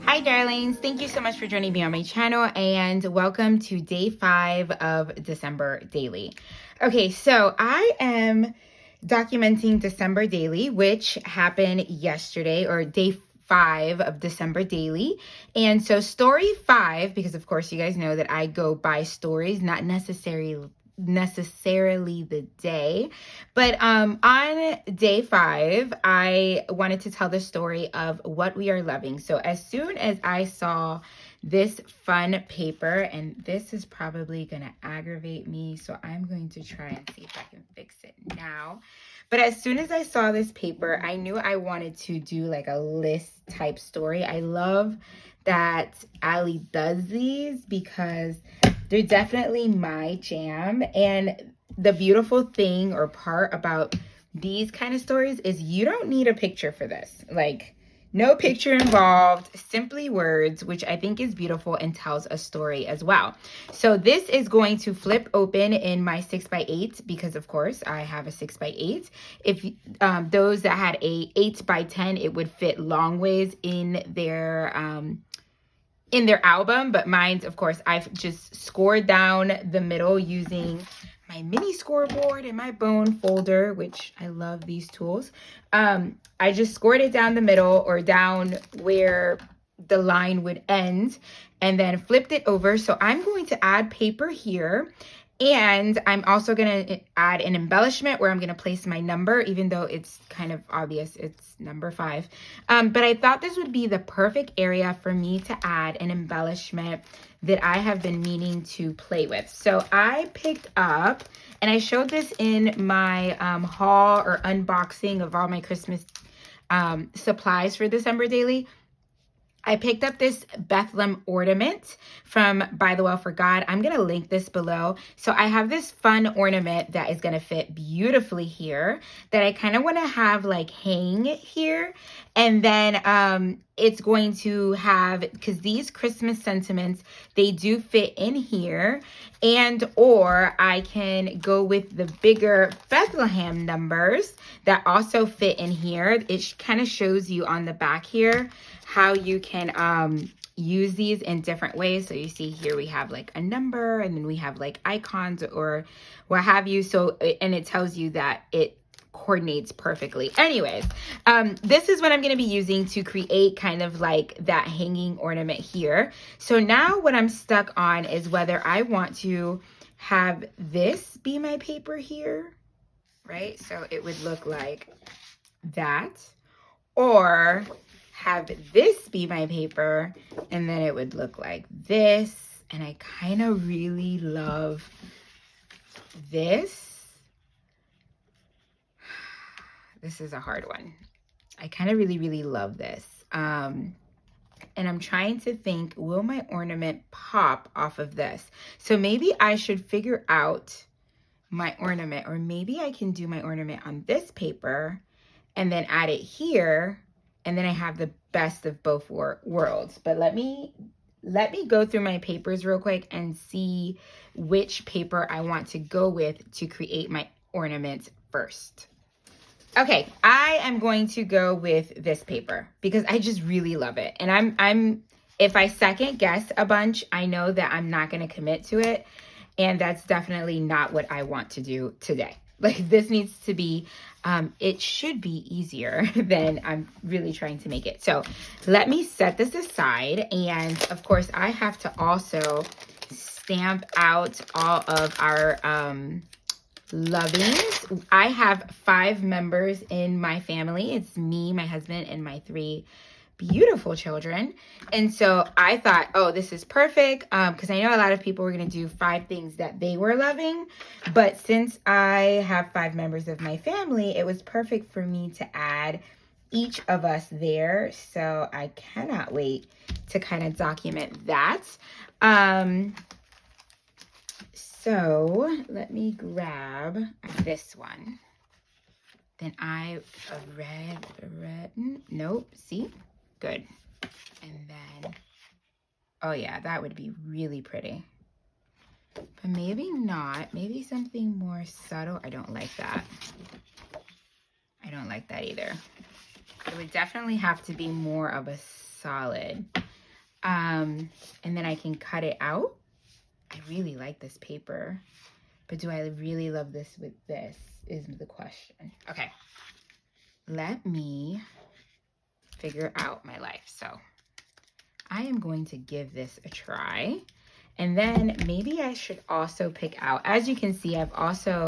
Hi darlings, thank you so much for joining me on my channel and welcome to day 5 of December daily. Okay, so I am documenting December daily, which happened yesterday, or day 5 of December daily. And so story 5, because of course you guys know that I go by stories, not necessarily the day, but on day 5 I wanted to tell the story of what we are loving. So as soon as I saw this fun paper, and this is probably gonna aggravate me, so I'm going to try and see if I can fix it now. But as soon as I saw this paper, I knew I wanted to do like a list type story. I love that Allie does these because they're definitely my jam. And the beautiful thing or part about these kind of stories is you don't need a picture for this. Like, no picture involved, simply words, which I think is beautiful and tells a story as well. So this is going to flip open in my 6x8 because of course I have a 6x8. If those that had a 8x10, it would fit long ways in their album, but mine's, of course, I've just scored down the middle using my mini scoreboard and my bone folder, which I love these tools. I just scored it down the middle, or down where the line would end, and then flipped it over. So I'm going to add paper here. And I'm also going to add an embellishment where I'm going to place my number, even though it's kind of obvious it's number 5. But I thought this would be the perfect area for me to add an embellishment that I have been meaning to play with. So I picked up, and I showed this in my haul or unboxing of all my Christmas supplies for December daily. I picked up this Bethlehem ornament from By the Well for God. I'm going to link this below. So I have this fun ornament that is going to fit beautifully here that I kind of want to have like hang here. And then it's going to have, because these Christmas sentiments, they do fit in here. And or I can go with the bigger Bethlehem numbers that also fit in here. It kind of shows you on the back here how you can use these in different ways. So you see here we have like a number, and then we have like icons or what have you. So, and it tells you that it coordinates perfectly. Anyways, this is what I'm going to be using to create kind of like that hanging ornament here. So now what I'm stuck on is whether I want to have this be my paper here, right? So it would look like that, or have this be my paper, and then it would look like this. And I kind of really love this. This is a hard one. I kind of really love this. And I'm trying to think, will my ornament pop off of this? So maybe I should figure out my ornament, or maybe I can do my ornament on this paper and then add it here. And then I have the best of both worlds. But let me go through my papers real quick and see which paper I want to go with to create my ornament first. Okay, I am going to go with this paper because I just really love it. And I'm if I second guess a bunch, I know that I'm not going to commit to it. And that's definitely not what I want to do today. Like, this needs to be, it should be easier than I'm really trying to make it. So let me set this aside. And of course, I have to also stamp out all of our lovings. I have 5 members in my family. It's me, my husband, and my 3 beautiful children. And so I thought, oh, this is perfect, because I know a lot of people were going to do 5 things that they were loving, but since I have 5 members of my family, it was perfect for me to add each of us there. So I cannot wait to kind of document that. So let me grab this one. Then a red, nope, see? Good. And then, oh yeah, that would be really pretty. But maybe not. Maybe something more subtle. I don't like that. I don't like that either. It would definitely have to be more of a solid. And then I can cut it out. I really like this paper, but do I really love this with this is the question. Okay, let me figure out my life. So I am going to give this a try. And then maybe I should also pick out, as you can see, I've also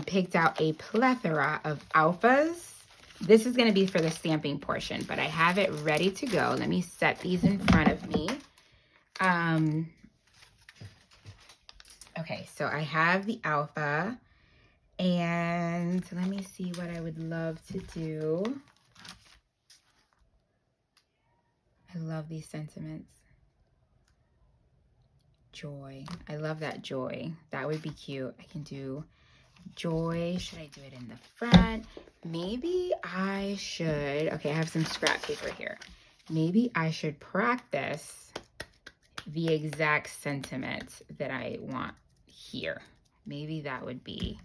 picked out a plethora of alphas. This is going to be for the stamping portion, but I have it ready to go. Let me set these in front of me. Okay, so I have the alpha, and let me see what I would love to do. I love these sentiments. Joy. I love that joy. That would be cute. I can do joy. Should I do it in the front? Maybe I should. Okay, I have some scrap paper here. Maybe I should practice the exact sentiment that I want here. Maybe that would be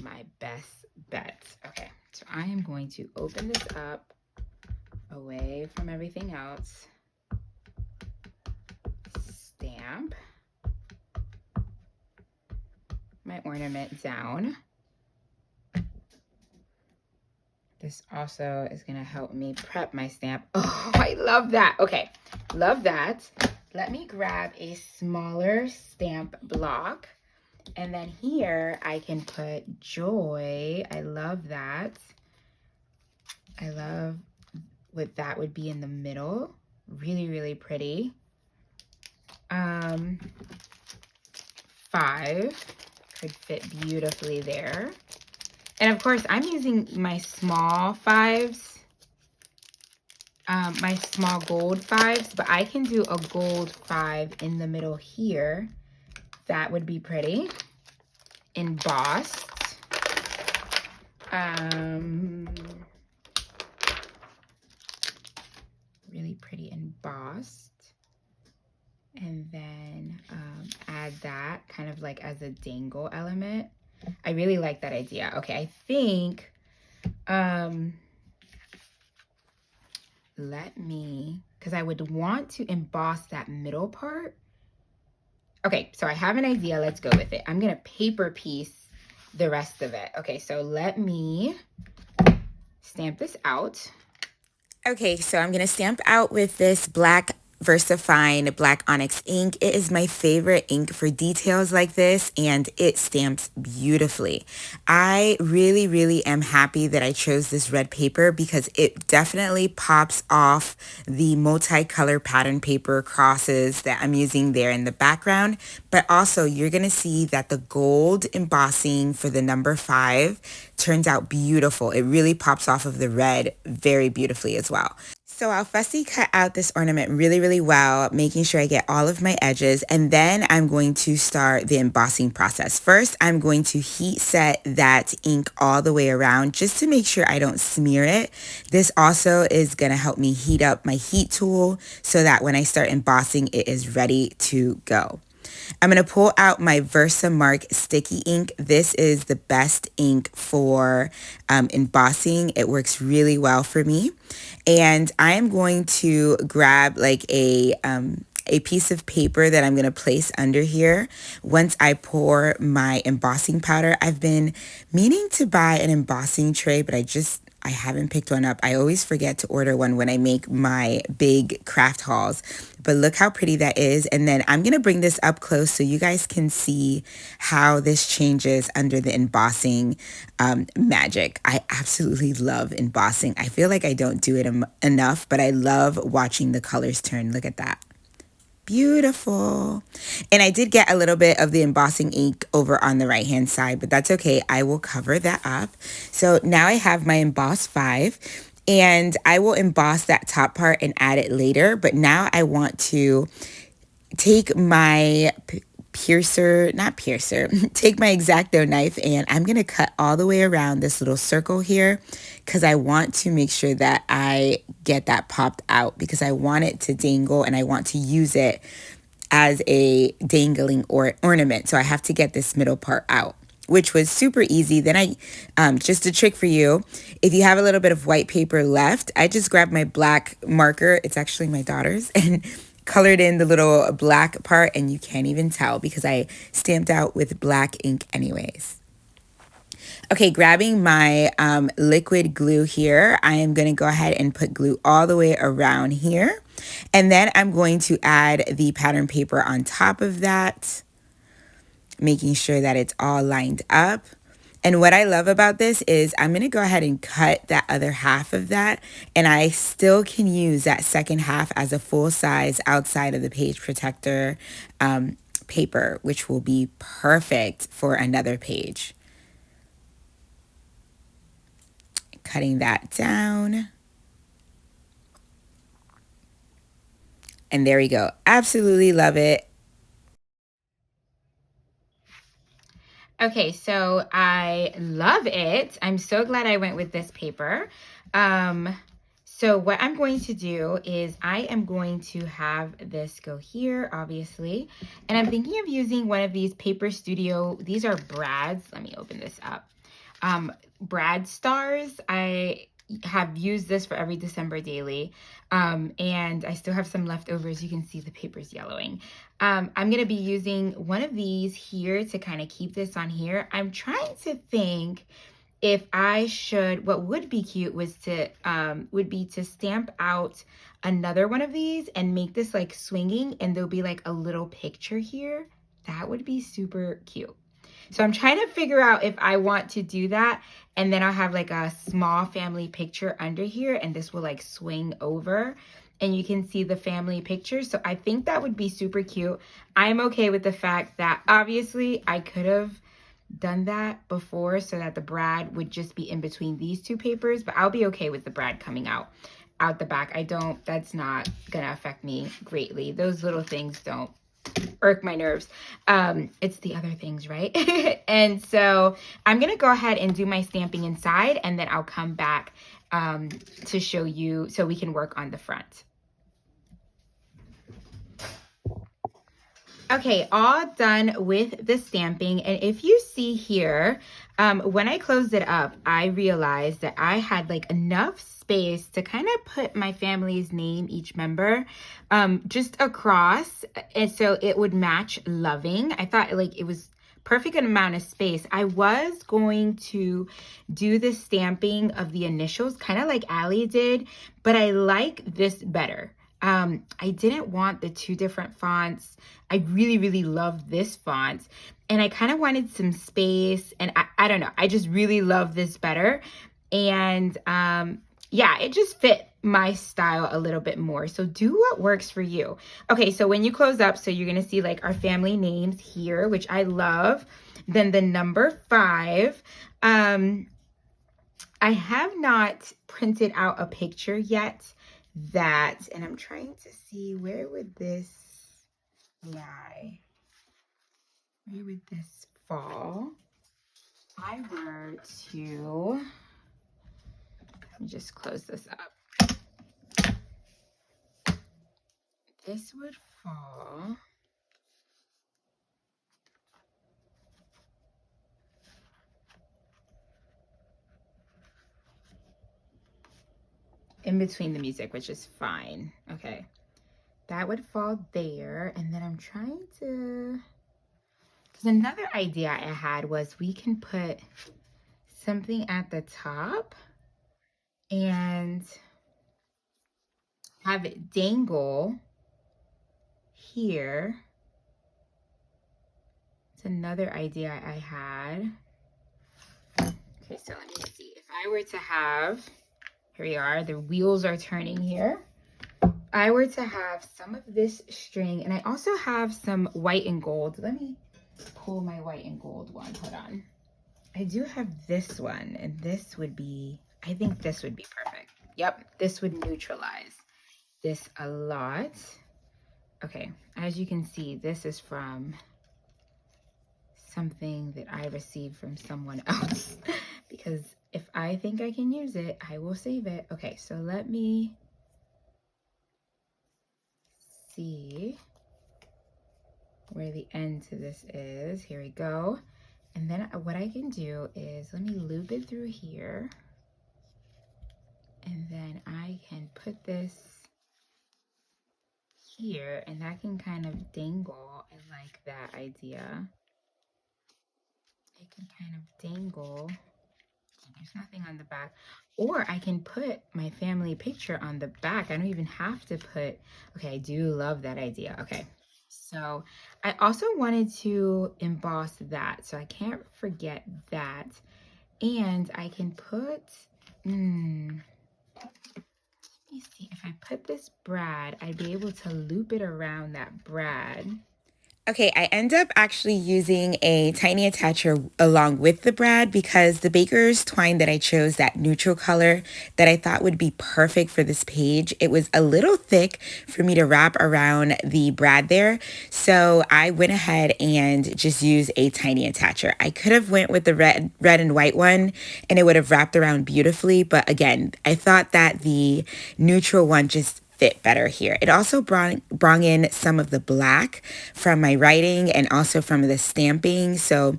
my best bet. Okay, so I am going to open this up away from everything else. Stamp my ornament down. This also is going to help me prep my stamp. Oh, I love that. Okay, love that. Let me grab a smaller stamp block. And then here I can put joy. I love that. I love what that would be in the middle. Really, really pretty. 5 could fit beautifully there. And of course, I'm using my small 5s, my small gold 5s, but I can do a gold 5 in the middle here. That would be pretty. Embossed. Really pretty embossed. And then add that kind of like as a dangle element. I really like that idea. Okay, I think, let me, because I would want to emboss that middle part. Okay, so I have an idea. Let's go with it. I'm going to paper piece the rest of it. Okay, so let me stamp this out. Okay, so I'm going to stamp out with this black VersaFine Black Onyx ink. It is my favorite ink for details like this, and it stamps beautifully. I really, really am happy that I chose this red paper because it definitely pops off the multicolor pattern paper crosses that I'm using there in the background, but also you're going to see that the gold embossing for the number 5 turns out beautiful. It really pops off of the red very beautifully as well. So I'll fussy cut out this ornament really, really well, making sure I get all of my edges, and then I'm going to start the embossing process. First, I'm going to heat set that ink all the way around just to make sure I don't smear it. This also is going to help me heat up my heat tool so that when I start embossing, it is ready to go. I'm going to pull out my Versamark sticky ink. This is the best ink for embossing. It works really well for me. And I am going to grab like a piece of paper that I'm going to place under here once I pour my embossing powder. I've been meaning to buy an embossing tray, but I haven't picked one up. I always forget to order one when I make my big craft hauls. But look how pretty that is. And then I'm going to bring this up close so you guys can see how this changes under the embossing magic. I absolutely love embossing. I feel like I don't do it enough, but I love watching the colors turn. Look at that. Beautiful. And I did get a little bit of the embossing ink over on the right hand side, but that's okay. I will cover that up. So now I have my emboss 5, and I will emboss that top part and add it later. But now I want to take my take my X-Acto knife, and I'm going to cut all the way around this little circle here because I want to make sure that I get that popped out because I want it to dangle and I want to use it as a dangling ornament. So I have to get this middle part out. which was super easy. Then just a trick for you, if you have a little bit of white paper left, I just grabbed my black marker. It's actually my daughter's, and colored in the little black part, and you can't even tell because I stamped out with black ink anyways. Okay, grabbing my liquid glue here, I am going to go ahead and put glue all the way around here. And then I'm going to add the pattern paper on top of that, making sure that it's all lined up. And what I love about this is I'm going to go ahead and cut that other half of that, and I still can use that second half as a full size outside of the page protector paper, which will be perfect for another page. Cutting that down. And there we go. Absolutely love it. Okay, so I love it. I'm so glad I went with this paper. So what I'm going to do is I am going to have this go here, obviously. And I'm thinking of using one of these Paper Studio. These are brads. Let me open this up. Brad stars. I have used this for every December daily. And I still have some leftovers. You can see the paper's yellowing. I'm going to be using one of these here to kind of keep this on here. I'm trying to think if I should, what would be cute was would be to stamp out another one of these and make this like swinging, and there'll be like a little picture here. That would be super cute. So I'm trying to figure out if I want to do that, and then I'll have like a small family picture under here, and this will like swing over and you can see the family picture. So I think that would be super cute. I'm okay with the fact that obviously I could have done that before so that the brad would just be in between these two papers, but I'll be okay with the brad coming out the back. That's not gonna affect me greatly. Those little things don't irk my nerves. It's the other things, right? And so I'm gonna go ahead and do my stamping inside, and then I'll come back to show you so we can work on the front. Okay, all done with the stamping. And if you see here, when I closed it up, I realized that I had like enough space to kind of put my family's name, each member, just across. And so it would match loving. I thought like it was perfect amount of space. I was going to do the stamping of the initials, kind of like Allie did, but I like this better. I didn't want the two different fonts. I really, really love this font, and I kind of wanted some space, and I don't know. I just really love this better. And yeah, it just fit my style a little bit more. So do what works for you. Okay, so when you close up, so you're going to see like our family names here, which I love. Then the number 5. I have not printed out a picture yet and I'm trying to see where would this fall. I were to, let me just close this up. This would fall in between the music, which is fine. Okay, that would fall there. And then I'm trying to, because another idea I had was we can put something at the top and have it dangle here. It's another idea I had. Okay, so let me see. If I were to have, here we are, the wheels are turning here. I were to have some of this string, and I also have some white and gold. Let me pull my white and gold one. Hold on. I do have this one, and this would be, I think this would be perfect. Yep, this would neutralize this a lot. Okay, as you can see, this is from something that I received from someone else because if I think I can use it, I will save it. Okay, so let me see where the end to this is. Here we go. And then what I can do is, let me loop it through here. And then I can put this here, and that can kind of dangle. I like that idea. It can kind of dangle. There's nothing on the back. Or I can put my family picture on the back. I don't even have to put, okay, I do love that idea. Okay, so I also wanted to emboss that, so I can't forget that. And I can put, let me see, if I put this brad, I'd be able to loop it around that brad. Okay, I end up actually using a tiny attacher along with the brad because the baker's twine that I chose, that neutral color that I thought would be perfect for this page, it was a little thick for me to wrap around the brad there. So I went ahead and just used a tiny attacher. I could have went with the red and white one and it would have wrapped around beautifully. But again, I thought that the neutral one just fit better here. It also brought in some of the black from my writing and also from the stamping. So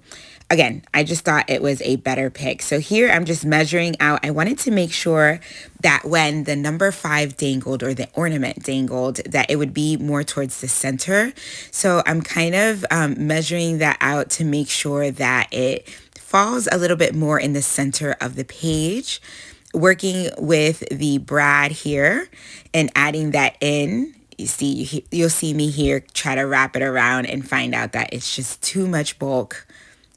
again, I just thought it was a better pick. So here I'm just measuring out. I wanted to make sure that when the number 5 dangled or the ornament dangled, that it would be more towards the center. So I'm kind of measuring that out to make sure that it falls a little bit more in the center of the page. Working with the brad here and adding that in. You'll see me here try to wrap it around and find out that it's just too much bulk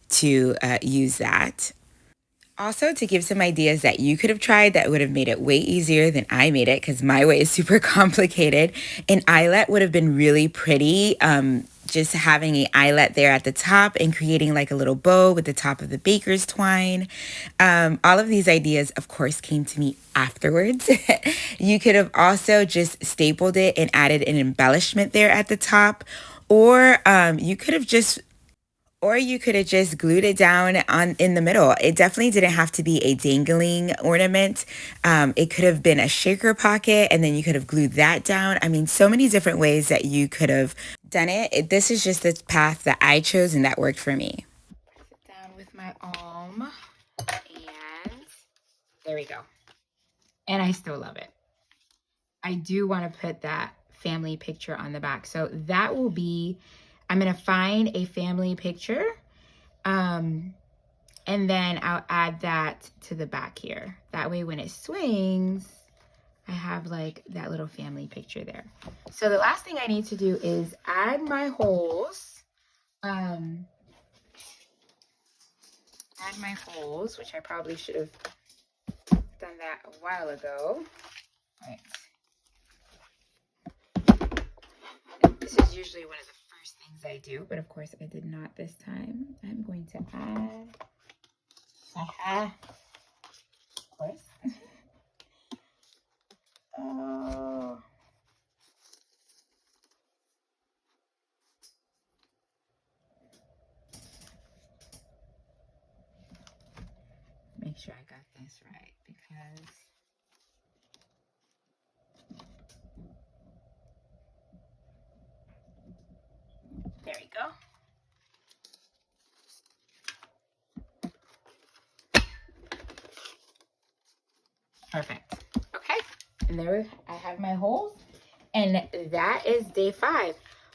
to use that. Also, to give some ideas that you could have tried that would have made it way easier than I made it, because my way is super complicated. An eyelet would have been really pretty. Just having an eyelet there at the top and creating like a little bow with the top of the baker's twine. All of these ideas, of course, came to me afterwards. You could have also just stapled it and added an embellishment there at the top, or you could have just glued it down in the middle. It definitely didn't have to be a dangling ornament. It could have been a shaker pocket, and then you could have glued that down. I mean, so many different ways that you could have done it. This is just the path that I chose, and that worked for me. Sit down with my alm, and there we go. And I still love it. I do want to put that family picture on the back. So that will be, I'm going to find a family picture, and then I'll add that to the back here. That way when it swings, I have like that little family picture there. So the last thing I need to do is add my holes. Add my holes, which I probably should have done that a while ago. All right. This is usually one of the first things I do, but of course I did not this time. I'm going to add, of course. Oh. Make sure I got this right, because there we go. Perfect. Okay, and there I have my holes, and that is day 5.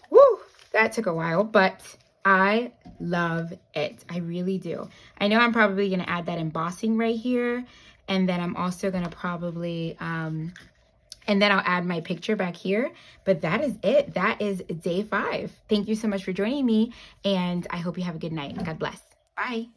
Woo, that took a while, but I love it. I really do. I know I'm probably going to add that embossing right here, and then I'm also going to probably and then I'll add my picture back here. But that is it. That is day 5. Thank you so much for joining me, and I hope you have a good night. God bless. Bye.